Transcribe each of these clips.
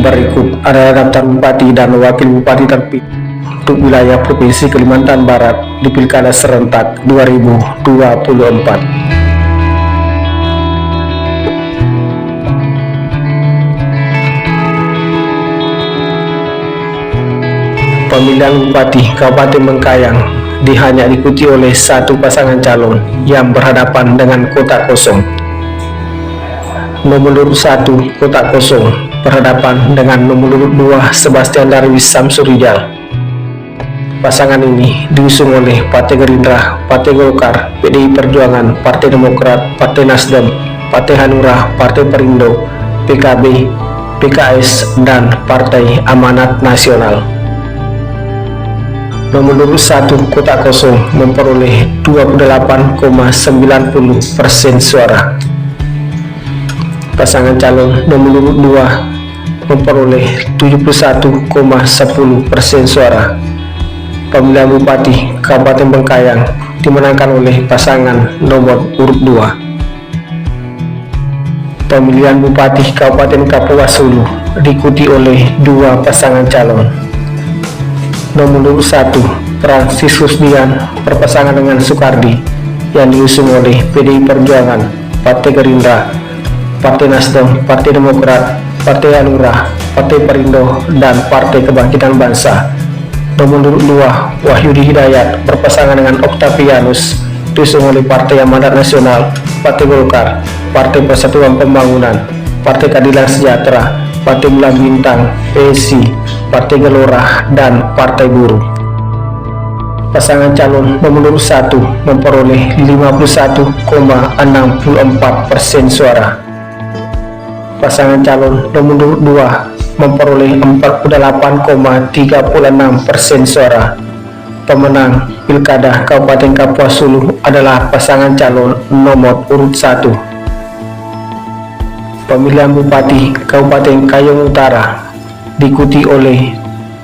Berikut adalah daftar bupati dan wakil bupati terpilih untuk wilayah Provinsi Kalimantan Barat di Pilkada serentak 2024. Pemilihan Bupati Kabupaten Bengkayang hanya diikuti oleh satu pasangan calon yang berhadapan dengan kotak kosong. Nomor urut 1 kotak kosong berhadapan dengan nomor urut 2 Sebastian Darwis Samsurijal. Pasangan ini diusung oleh Partai Gerindra, Partai Golkar, PDI Perjuangan, Partai Demokrat, Partai Nasdem, Partai Hanura, Partai Perindo, PKB, PKS, dan Partai Amanat Nasional. Nomor urut 1 kotak kosong memperoleh 28,90% suara. Pasangan calon nomor urut 2 memperoleh 71,10% suara. Pemilihan Bupati Kabupaten Bengkayang dimenangkan oleh pasangan nomor urut 2. Pemilihan Bupati Kabupaten Kapuas Hulu diikuti oleh dua pasangan calon. Nomor urut 1 Franciscus Dian berpasangan dengan Soekardi yang diusung oleh PDI Perjuangan, Partai Gerindra, Partai Nasdem, Partai Demokrat, Partai Hanura, Partai Perindo, dan Partai Kebangkitan Bangsa. Nomor urut 2 Wahyudi Hidayat berpasangan dengan Octavianus diusung oleh Partai Amanat Nasional, Partai Golkar, Partai Persatuan Pembangunan, Partai Keadilan Sejahtera, Partai Bulan Bintang, PSI, Partai Gelora, dan Partai Buruh. Pasangan calon nomor urut 1 memperoleh 51,64% suara. Pasangan calon nomor urut 2 memperoleh 48,36% suara. Pemenang Pilkada Kabupaten Kapuas Hulu adalah pasangan calon nomor urut 1. Pemilihan Bupati Kabupaten Kayong Utara diikuti oleh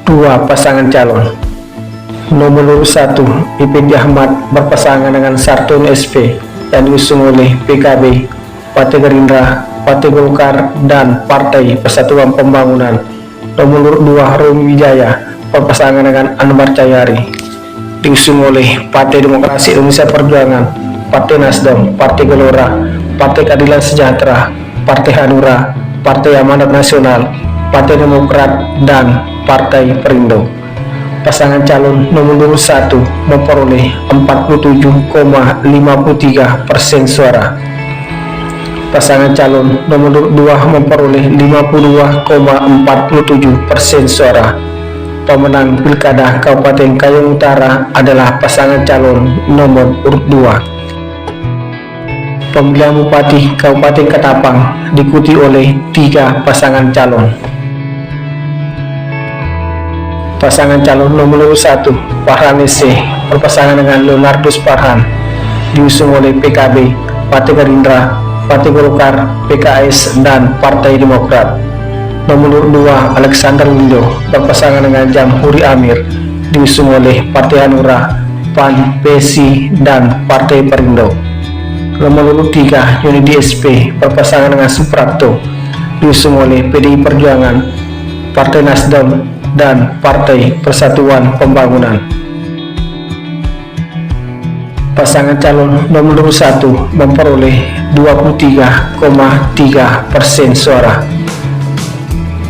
dua pasangan calon. Nomor urut 1 Ipin Ahmad berpasangan dengan Sarton SP yang diusung oleh PKB, Partai Gerindra, Partai Golkar, dan Partai Persatuan Pembangunan. Nomor urut 2 Romi Wijaya berpasangan dengan Anwar Cahyari diusung oleh Partai Demokrasi Indonesia Perjuangan, Partai Nasdem, Partai Gelora, Partai Keadilan Sejahtera, Partai Hanura, Partai Amanat Nasional, Partai Demokrat, dan Partai Perindo. Pasangan calon nomor urut 1 memperoleh 47,53% suara. Pasangan calon nomor urut 2 memperoleh 52,47% suara. Pemenang Pilkada Kabupaten Kayong Utara adalah pasangan calon nomor urut 2. Pemilihan Bupati Kabupaten Ketapang diikuti oleh tiga pasangan calon. Pasangan calon nomor urut 1 Farhan Ese berpasangan dengan Leonardus Farhan diusung oleh PKB, Partai Gerindra, Partai Golkar, PKS, dan Partai Demokrat. Nomor urut 2 Alexander Wildo berpasangan dengan Jamhuri Amir diusung oleh Partai Hanura, PAN, PSI, dan Partai Perindo. Nomor urut 3 Yunidi SP berpasangan dengan Suprapto diusung oleh PDI Perjuangan, Partai Nasdem, dan Partai Persatuan Pembangunan. Pasangan calon nomor urut 1 memperoleh 23,3% suara.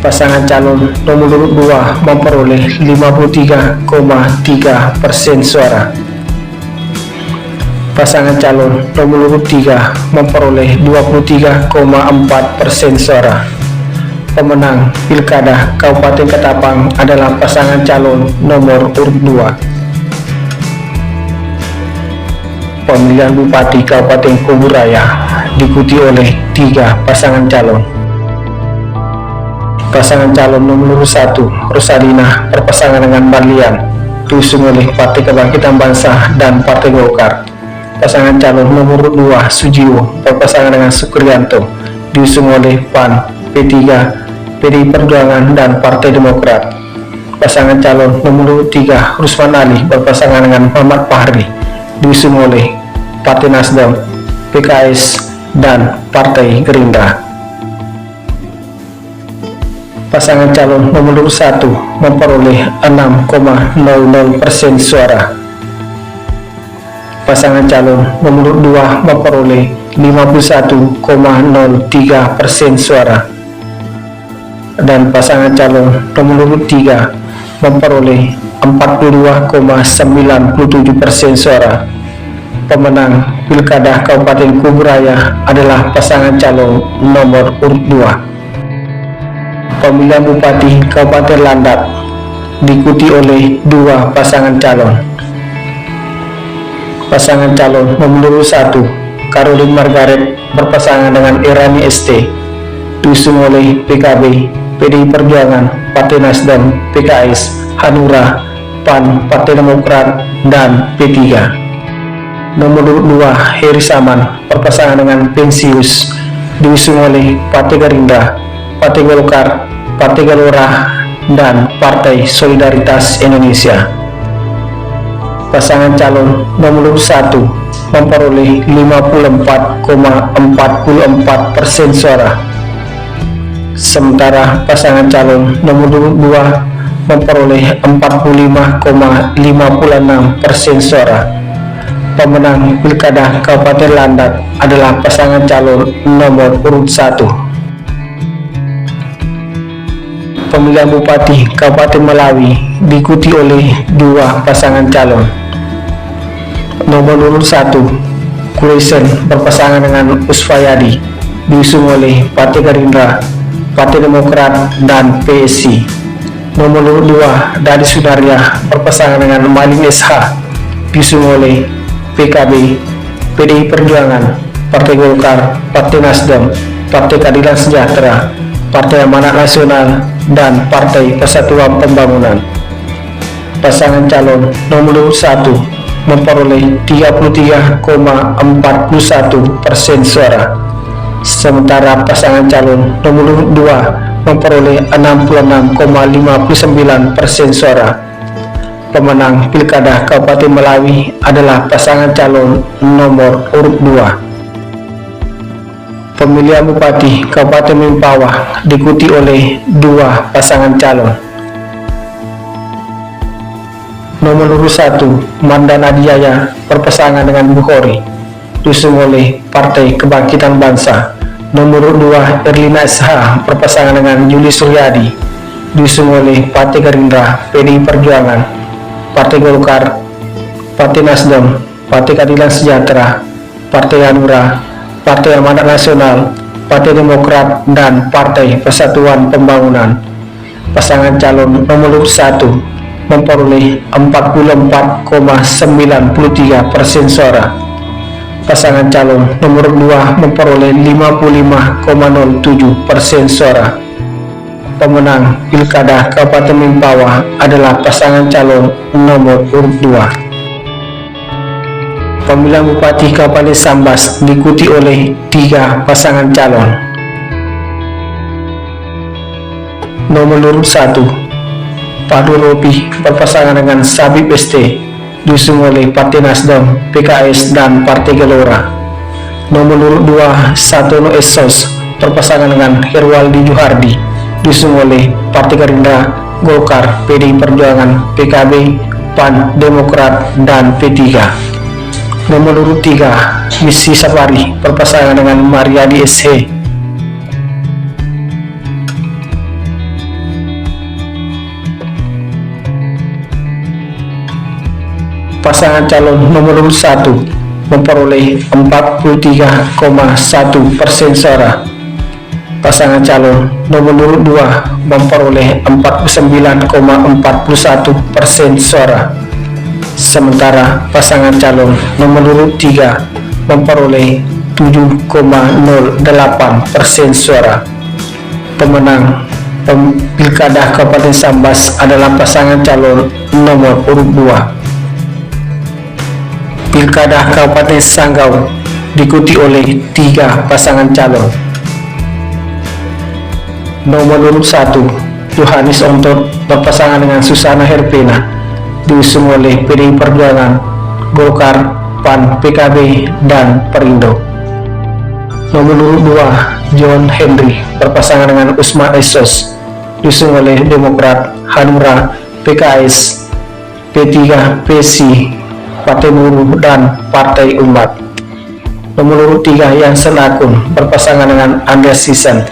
Pasangan calon nomor urut 2 memperoleh 53,3% suara. Pasangan calon nomor urut 3 memperoleh 23,4% suara. Pemenang Pilkada Kabupaten Ketapang adalah pasangan calon nomor urut 2. Pemilihan Bupati Kabupaten Kuburaya diikuti oleh tiga pasangan calon. Pasangan calon nomor urut 1 Rosalina berpasangan dengan Marlian diusung oleh Partai Kebangkitan Bangsa dan Partai Golkar. Pasangan calon nomor urut 2 Sujiwo berpasangan dengan Sukriyanto diusung oleh PAN, P3, PDI Perjuangan, dan Partai Demokrat. Pasangan calon nomor urut 3 Rusman Ali berpasangan dengan Muhammad Fahri diusung oleh Partai Nasdem, PKS, dan Partai Gerindra. Pasangan calon nomor urut 1 memperoleh 6,00% suara. Pasangan calon nomor urut 2 memperoleh 51,03% suara. Dan pasangan calon nomor urut 3 memperoleh 42,97% suara. Pemenang Pilkada Kabupaten Kuburaya adalah pasangan calon nomor urut 2. Pemilihan Bupati Kabupaten Landak diikuti oleh 2 pasangan calon. Pasangan calon nomor urut 1 Caroline Margaret berpasangan dengan Irani ST diusung oleh PKB, PDI Perjuangan, Partai Nasdem, PKS, Hanura, PAN, Partai Demokrat, dan P3. Nomor urut 2 Heri Saman berpasangan dengan Pensius diusung oleh Partai Gerindra, Partai Golkar, Partai Gelora, dan Partai Solidaritas Indonesia. Pasangan calon nomor urut 1 memperoleh 54,44% suara. Sementara pasangan calon nomor urut 2 memperoleh 45,56% suara. Pemenang Pilkada Kabupaten Landak adalah pasangan calon nomor urut 1. Pemilihan Bupati Kabupaten Melawi diikuti oleh 2 pasangan calon. Nomor urut 1 Kulesen berpasangan dengan Usfayadi diusung oleh Partai Gerindra, Partai Demokrat, dan PSI. Nomor urut 2 Dadi Sudarya berpasangan dengan Malin SH diusung oleh PKB, PDI Perjuangan, Partai Golkar, Partai Nasdem, Partai Keadilan Sejahtera, Partai Amanat Nasional, dan Partai Persatuan Pembangunan. Pasangan calon nomor urut 1 memperoleh 33,41% suara. Sementara pasangan calon nomor urut 2 memperoleh 66,59% suara. Pemenang Pilkada Kabupaten Melawi adalah pasangan calon nomor urut 2. Pemilihan Bupati Kabupaten Mempawah diikuti oleh 2 pasangan calon. Nomor urut 1 Mandan Adiyaya berpasangan dengan Bukhori diusung oleh Partai Kebangkitan Bangsa. Nomor urut 2 Erlina SH berpasangan dengan Yuli Suryadi diusung oleh Partai Gerindra, PDI Perjuangan, Partai Golkar, Partai Nasdem, Partai Keadilan Sejahtera, Partai Hanura, Partai Amanat Nasional, Partai Demokrat, dan Partai Persatuan Pembangunan. Pasangan calon nomor urut 1 memperoleh 44,93% suara. Pasangan calon nomor urut 2 memperoleh 55,07% suara. Pemenang Pilkada Kabupaten Mempawah adalah pasangan calon nomor urut 2. Pemilihan Bupati Kabupaten Sambas diikuti oleh 3 pasangan calon. Nomor urut 1 Padu Ropi berpasangan dengan Sabib ST diusung oleh Partai Nasdem, PKS, dan Partai Gelora. Nomor urut 2 Satono Esos berpasangan dengan Herwaldi Juhardi diusung oleh Partai Gerindra, Golkar, PDI Perjuangan, PKB, PAN, Demokrat, dan P3. Nomor urut 3 Misi Sapari berpasangan dengan Mariadi SH. Pasangan calon nomor urut 1 memperoleh 43,1% suara. Pasangan calon nomor urut 2 memperoleh 49,41% suara. Sementara pasangan calon nomor urut 3 memperoleh 7,08% suara. Pemenang Pilkada Kabupaten Sambas adalah pasangan calon nomor urut 2. Pilkada Kabupaten Sanggau diikuti oleh 3 pasangan calon. Nomor urut 1 Yohanes Ontot berpasangan dengan Susana Herpena diusung oleh PDI Perjuangan, Golkar, PAN, PKB, dan Perindo. Nomor urut 2 John Henry berpasangan dengan Usman Esos diusung oleh Demokrat, Hanura, PKS, P3, PSI, Partai Buruh, dan Partai Umat. Nomor urut 3 Jansen Akun berpasangan dengan Andreas Sissan,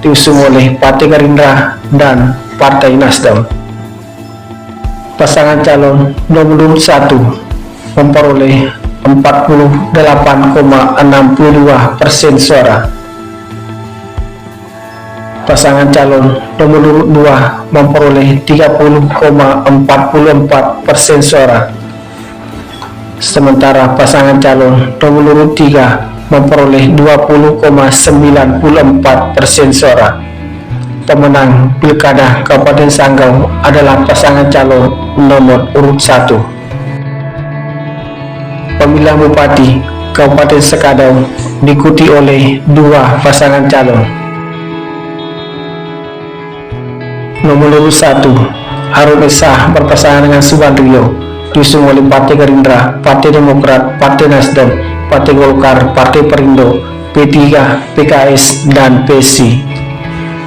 diusung oleh Partai Gerindra dan Partai Nasdem. Pasangan calon nomor urut 1 memperoleh 48,62% suara. Pasangan calon nomor urut 2 memperoleh 30,44% suara. Sementara pasangan calon nomor urut 3 memperoleh 20,94% suara. Pemenang Pilkada Kabupaten Sanggau adalah pasangan calon nomor urut 1. Pemilihan Bupati Kabupaten Sekadau diikuti oleh 2 pasangan calon. Nomor urut 1 Harun Eshah berpasangan dengan Subandrio, diusung oleh Partai Gerindra, Partai Demokrat, Partai Nasdem, Partai Golkar, Partai Perindo, P3, PKS, dan PSI.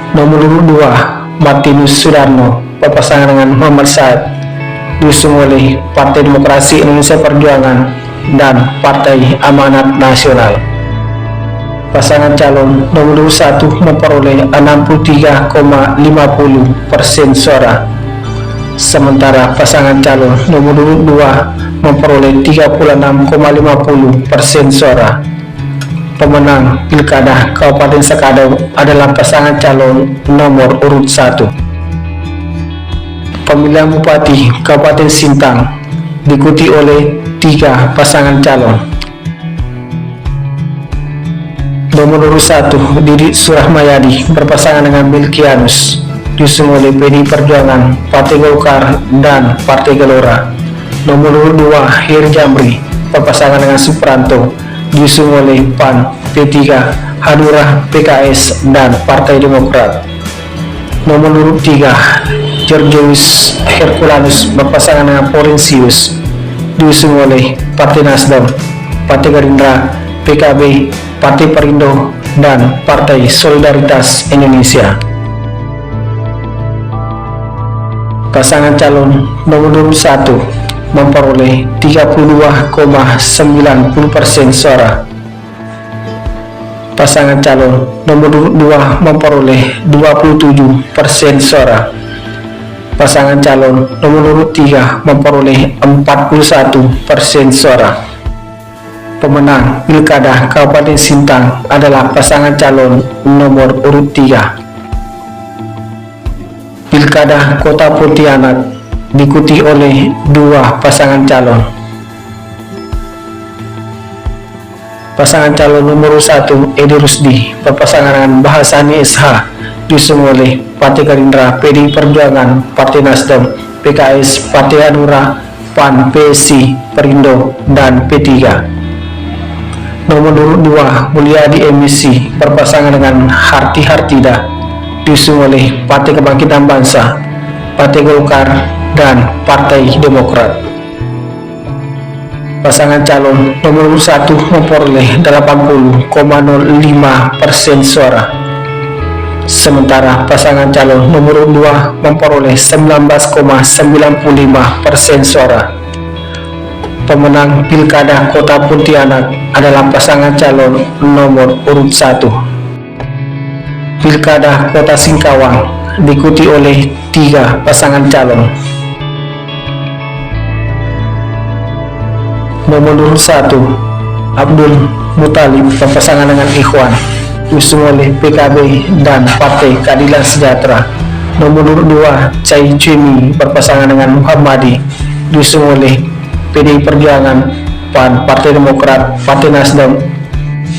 Nomor urut 2 Martinus Sudarno berpasangan dengan Muhammad Said, diusung oleh Partai Demokrasi Indonesia Perjuangan dan Partai Amanat Nasional. Pasangan calon nomor urut 1 memperoleh 63,50% suara. Sementara pasangan calon nomor urut 2 memperoleh 36,50% suara. Pemenang Pilkada Kabupaten Sekadau adalah pasangan calon nomor urut 1. Pemilihan Bupati Kabupaten Sintang diikuti oleh 3 pasangan calon. Nomor urut 1 Didi Surahmayadi berpasangan dengan Milkianus, diusung oleh PDI Perjuangan, Partai Golkar, dan Partai Gelora. Nomor urut 2 Heri Jamri berpasangan dengan Supranto, diusung oleh PAN, P3, Hanura, PKS, dan Partai Demokrat. Nomor urut 3 Georgius Herculanus berpasangan dengan Porensius, diusung oleh Partai Nasdem, Partai Gerindra, PKB, Partai Perindo, dan Partai Solidaritas Indonesia. Pasangan calon nomor urut 1 memperoleh 32,90% suara. Pasangan calon nomor urut 2 memperoleh 27% suara. Pasangan calon nomor urut 3 memperoleh 41% suara. Pemenang Pilkada Kabupaten Sintang adalah pasangan calon nomor urut 3. Pilkada Kota Pontianak diikuti oleh 2 pasangan calon. Pasangan calon nomor 1 Edi Rusdi berpasangan dengan Bahasani SH, diusung oleh Partai Gerindra, PDI Perjuangan, Partai Nasdem, PKS, Partai Hanura, PAN, PSI, Perindo, dan P3. Nomor urut 2 Mulyadi MSI berpasangan dengan Harti Hartida, diusung oleh Partai Kebangkitan Bangsa, Partai Golkar, dan Partai Demokrat. Pasangan calon nomor urut 1 memperoleh 80,05% suara. Sementara pasangan calon nomor urut 2 memperoleh 19,95% suara. Pemenang Pilkada Kota Pontianak adalah pasangan calon nomor urut 1. Pilkada Kota Singkawang diikuti oleh 3 pasangan calon. Nomor urut 1 Abdul Muthalib berpasangan dengan Ikhwan, diusung oleh PKB dan Partai Keadilan Sejahtera. Nomor urut 2 Chai Chemi berpasangan dengan Muhammadi, diusung oleh PDI Perjuangan, PAN, Partai Demokrat, Partai Nasdem,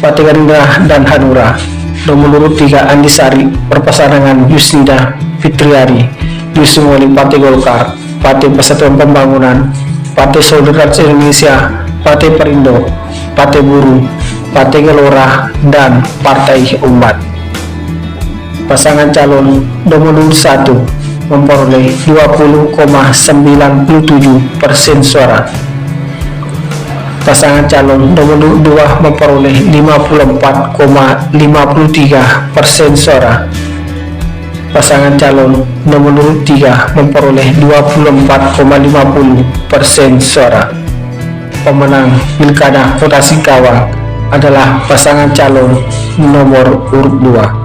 Partai Gerindra, dan Hanura. Nomor urut 3 Andi Sari berpasangan dengan Yusnida Fitriari, diusung oleh Partai Golkar, Partai Persatuan Pembangunan, Partai Solidaritas Indonesia, Partai Perindo, Partai Buruh, Partai Gelora, dan Partai Umat. Pasangan calon nomor urut 1 memperoleh 20,97% suara. Pasangan calon nomor urut 2 memperoleh 54,53% suara. pasangan calon nomor urut 3 memperoleh 24,50% suara. Pemenang Pilkada Kota Singkawang adalah pasangan calon nomor urut 2.